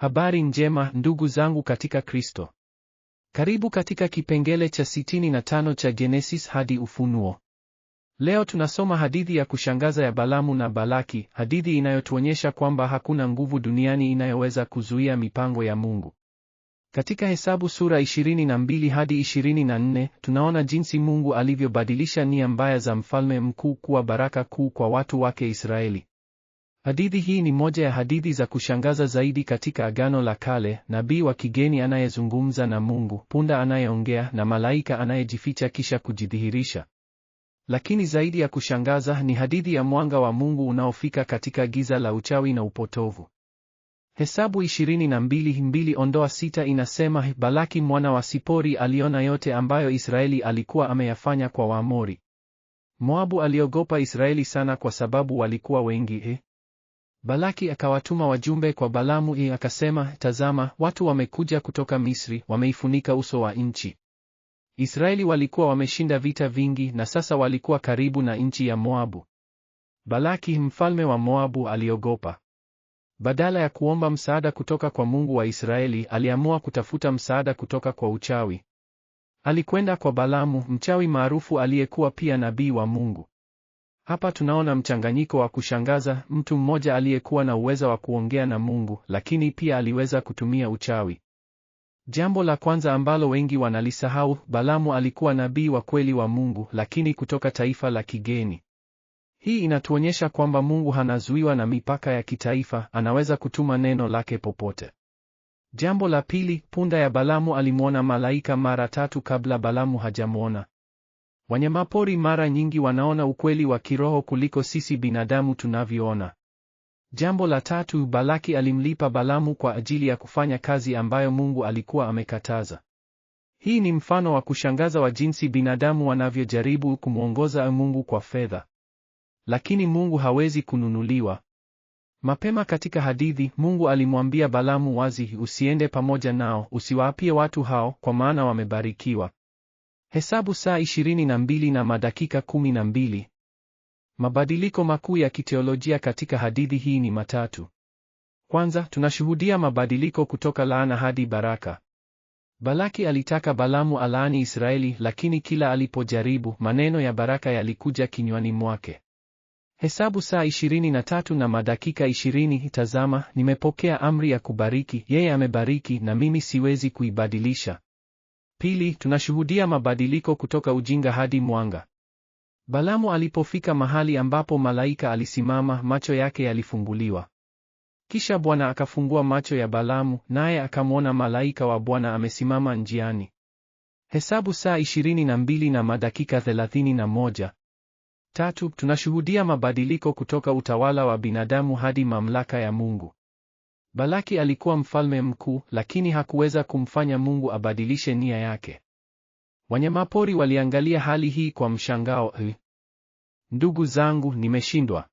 Habari njema ndugu zangu katika Kristo. Karibu katika kipengele cha 65 cha Genesis hadi Ufunuo. Leo tunasoma hadithi ya kushangaza ya Balaamu na Balaki, hadithi inayotuonyesha kwamba hakuna nguvu duniani inayoweza kuzuia mipango ya Mungu. Katika Hesabu sura 22 hadi 24, tunaona jinsi Mungu alivyobadilisha nia mbaya za mfalme mkuu kuwa baraka kuu kwa watu wake Israeli. Hadithi hii ni moja ya hadithi za kushangaza zaidi katika Agano la Kale, nabii wa kigeni anayezungumza na Mungu, punda anayeongea na malaika anayejificha kisha kujidhihirisha. Lakini zaidi ya kushangaza ni hadithi ya mwanga wa Mungu unaofika katika giza la uchawi na upotovu. Hesabu 22:2-6 inasema, Balaki mwana wa Sipori aliona yote ambayo Israeli alikuwa ameyafanya kwa Waamori. Moabu aliogopa Israeli sana kwa sababu walikuwa wengi. Balaki akawatuma wajumbe kwa Balaamu akasema, tazama, watu wamekuja kutoka Misri, wameifunika uso wa nchi. Israeli walikuwa wameshinda vita vingi na sasa walikuwa karibu na nchi ya Moabu. Balaki mfalme wa Moabu aliogopa. Badala ya kuomba msaada kutoka kwa Mungu wa Israeli, aliamua kutafuta msaada kutoka kwa uchawi. Alikwenda kwa Balaamu, mchawi maarufu aliyekuwa pia nabii wa Mungu. Hapa tunaona mchanganyiko wa kushangaza, mtu mmoja aliyekuwa na uwezo wa kuongea na Mungu, lakini pia aliweza kutumia uchawi. Jambo la kwanza ambalo wengi wanalisahau, Balaamu alikuwa nabii wa kweli wa Mungu, lakini kutoka taifa la kigeni. Hii inatuonyesha kwamba Mungu hanazuiwa na mipaka ya kitaifa, anaweza kutuma neno lake popote. Jambo la pili, punda ya Balaamu alimwona malaika mara 3 kabla Balaamu hajamwona. Wanyamapori mara nyingi wanaona ukweli wa kiroho kuliko sisi binadamu tunavyoona. Jambo la tatu, Balaki alimlipa Balaamu kwa ajili ya kufanya kazi ambayo Mungu alikuwa amekataza. Hii ni mfano wa kushangaza wa jinsi binadamu wanavyojaribu kumwongoza Mungu kwa fedha. Lakini Mungu hawezi kununuliwa. Mapema katika hadithi, Mungu alimwambia Balaamu wazi, usiende pamoja nao, usiwaapie watu hao, kwa maana wamebarikiwa. Hesabu saa 22 na madakika 12. Mabadiliko makuu ya kiteolojia katika hadithi hii ni matatu. Kwanza, tunashuhudia mabadiliko kutoka laana hadi baraka. Balaki alitaka Balaamu alaani Israeli, lakini kila alipojaribu, maneno ya baraka yalikuja kinywani mwake. Hesabu saa 23 na madakika 20. Tazama, nimepokea amri ya kubariki, yeye amebariki na mimi siwezi kuibadilisha. Pili, tunashuhudia mabadiliko kutoka ujinga hadi mwanga. Balaamu alipofika mahali ambapo malaika alisimama, macho yake yalifunguliwa. Kisha Bwana akafungua macho ya Balaamu, naye akamwona malaika wa Bwana amesimama njiani. Hesabu saa 22 na madakika 31. Tatu, tunashuhudia mabadiliko kutoka utawala wa binadamu hadi mamlaka ya Mungu. Balaki alikuwa mfalme mkuu, lakini hakuweza kumfanya Mungu abadilishe nia yake. Wanyamapori waliangalia hali hii kwa mshangao. Ndugu zangu, nimeshindwa.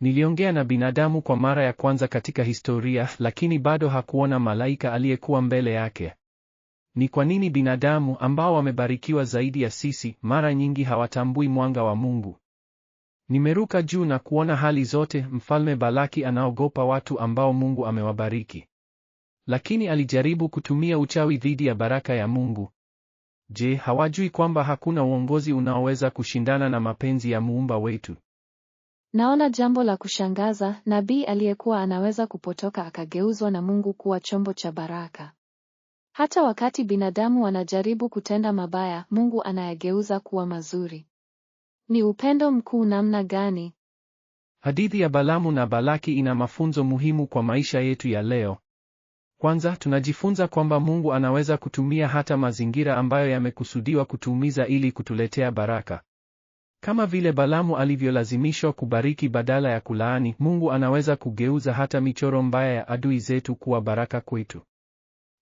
Niliongea na binadamu kwa mara ya kwanza katika historia, lakini bado hakuona malaika aliyekuwa mbele yake. Ni kwa nini binadamu ambao wamebarikiwa zaidi ya sisi, mara nyingi hawatambui mwanga wa Mungu? Nimeruka juu na kuona hali zote. Mfalme Balaki anaogopa watu ambao Mungu amewabariki. Lakini alijaribu kutumia uchawi dhidi ya baraka ya Mungu. Je, hawajui kwamba hakuna uongozi unaoweza kushindana na mapenzi ya Muumba wetu? Naona jambo la kushangaza, nabii aliyekuwa anaweza kupotoka akageuzwa na Mungu kuwa chombo cha baraka. Hata wakati binadamu wanajaribu kutenda mabaya, Mungu anayageuza kuwa mazuri. Ni upendo mkuu namna gani! Hadithi ya Balaamu na Balaki ina mafunzo muhimu kwa maisha yetu ya leo. Kwanza, tunajifunza kwamba Mungu anaweza kutumia hata mazingira ambayo yamekusudiwa kutuumiza ili kutuletea baraka. Kama vile Balaamu alivyolazimishwa kubariki badala ya kulaani, Mungu anaweza kugeuza hata michoro mbaya ya adui zetu kuwa baraka kwetu.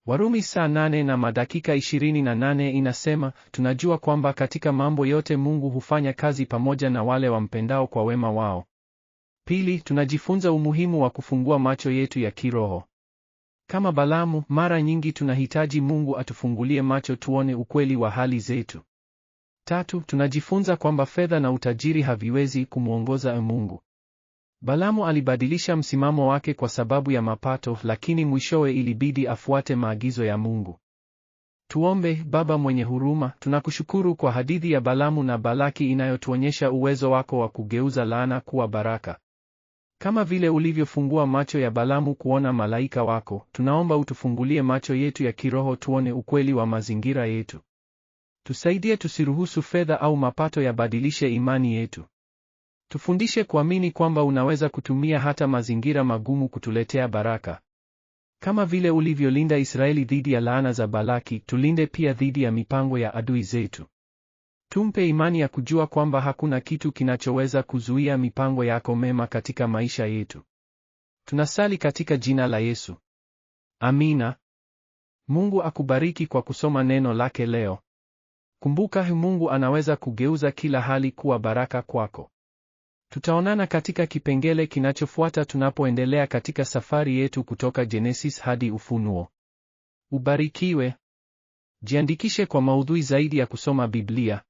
Warumi saa 8 na madakika 28 inasema, tunajua kwamba katika mambo yote Mungu hufanya kazi pamoja na wale wampendao kwa wema wao. Pili, tunajifunza umuhimu wa kufungua macho yetu ya kiroho. Kama Balaamu, mara nyingi tunahitaji Mungu atufungulie macho tuone ukweli wa hali zetu. Tatu, tunajifunza kwamba fedha na utajiri haviwezi kumwongoza Mungu. Balaamu alibadilisha msimamo wake kwa sababu ya mapato, lakini mwishowe ilibidi afuate maagizo ya Mungu. Tuombe. Baba mwenye huruma, tunakushukuru kwa hadithi ya Balaamu na Balaki inayotuonyesha uwezo wako wa kugeuza laana kuwa baraka. Kama vile ulivyofungua macho ya Balaamu kuona malaika wako, tunaomba utufungulie macho yetu ya kiroho tuone ukweli wa mazingira yetu. Tusaidie tusiruhusu fedha au mapato yabadilishe imani yetu. Tufundishe kuamini kwamba unaweza kutumia hata mazingira magumu kutuletea baraka. Kama vile ulivyolinda Israeli dhidi ya laana za Balaki, tulinde pia dhidi ya mipango ya adui zetu. Tumpe imani ya kujua kwamba hakuna kitu kinachoweza kuzuia mipango yako mema katika maisha yetu. Tunasali katika jina la Yesu. Amina. Mungu akubariki kwa kusoma neno lake leo. Kumbuka, Mungu anaweza kugeuza kila hali kuwa baraka kwako. Tutaonana katika kipengele kinachofuata tunapoendelea katika safari yetu kutoka Genesis hadi Ufunuo. Ubarikiwe. Jiandikishe kwa maudhui zaidi ya kusoma Biblia.